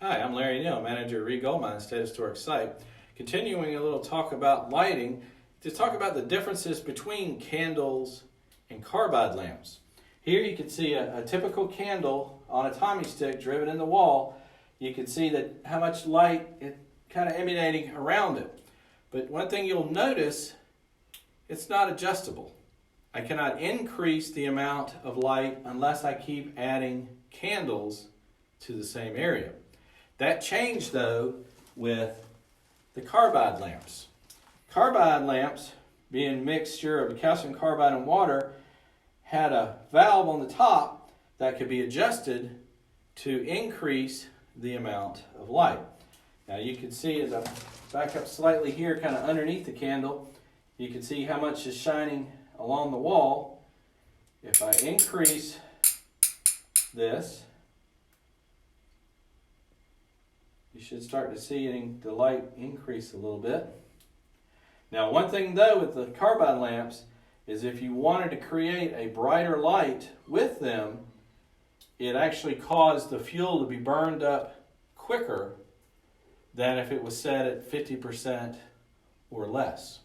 Hi, I'm Larry Neal, manager of Reed Gold Mine State Historic Site. Continuing a little talk about lighting, to talk about the differences between candles and carbide lamps. Here you can see a typical candle on a Tommy stick driven in the wall. You can see that how much light it kind of emanating around it. But one thing you'll notice, it's not adjustable. I cannot increase the amount of light unless I keep adding candles to the same area. That changed though with the carbide lamps. Carbide lamps, being a mixture of calcium carbide and water, had a valve on the top that could be adjusted to increase the amount of light. Now you can see as I back up slightly here, kind of underneath the candle, you can see how much is shining along the wall. If I increase this, you should start to see the light increase a little bit. Now one thing though with the carbide lamps is if you wanted to create a brighter light with them, it actually caused the fuel to be burned up quicker than if it was set at 50% or less.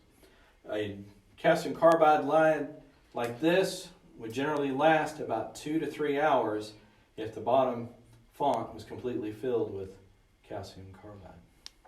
A calcium carbide light like this would generally last about 2 to 3 hours if the bottom font was completely filled with calcium carbide.